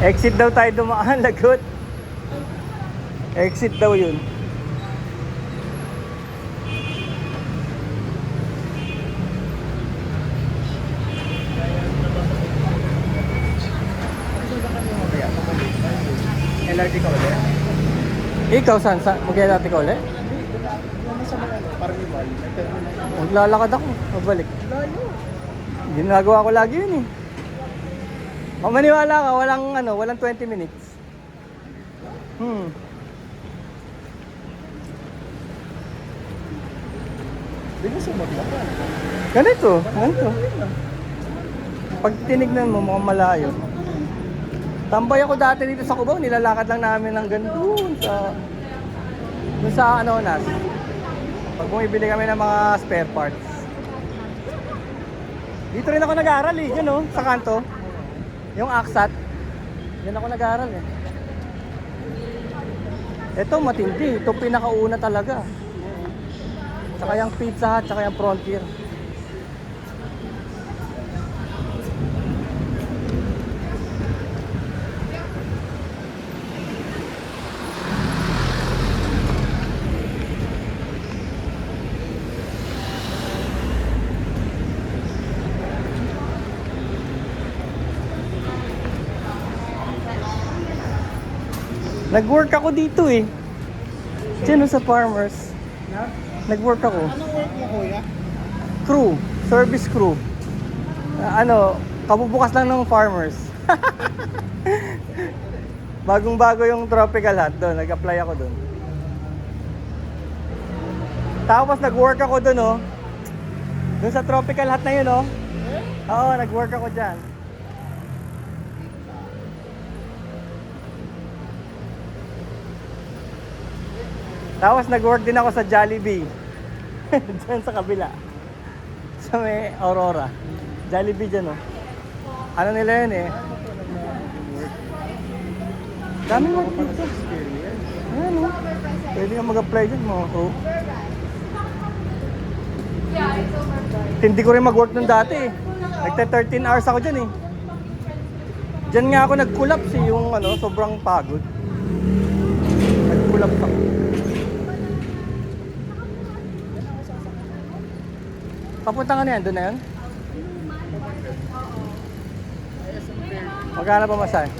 Exit daw tayo dumaan, lagot. Exit daw yun. LRT ka ulit? Ikaw, saan? Magkaya ka ulit? Carnival. Maglalakad ako, mabalik. Ginagawa ko lagi yun eh. Maniwala ka, walang 20 minutes. Bilis mo maglakad. Ganito. Pag tinignan mo, mukhang malayo. Tambay ako dati dito sa Cubao, nilalakad lang namin hanggang doon sa Anonas. Pag bumibili kami ng mga spare parts. Dito rin ako nag-aaral eh, yun oh, sa kanto. Yung Aksat. Yan ako nag-aaral eh. Ito matindi, ito pinakauna talaga. Tsaka yung Pizza Hut, tsaka yung Frontier. Nag-work ako dito eh. Diyan sa Farmers. Nag-work ako. Anong work mo, kuya? Crew, service crew. Kabubukas lang ng Farmers. Bagong-bago yung Tropical Hut doon, nag-apply ako doon. Tapos nag-work ako doon oh. Doon sa Tropical Hut na yun oh. Oo, nag-work ako diyan. Tapos nag-work din ako sa Jollibee. Diyan sa kabila. Sa may Aurora. Jollibee dyan, oh. Ano nila yun eh? Daming work dito. Ayan, oh. Pwede ka mag-apply dyan, mo. Oh. Hindi ko rin mag-work nun dati eh. Nagta 13 hours ako dyan eh. Dyan nga ako nag-collapse eh. Yung sobrang pagod. Nag-collapse ako. Papunta ka na yan, doon na yan? Magkano pa masay? Si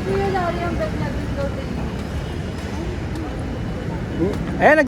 Kuya Larry ang bet na dito din. Eh,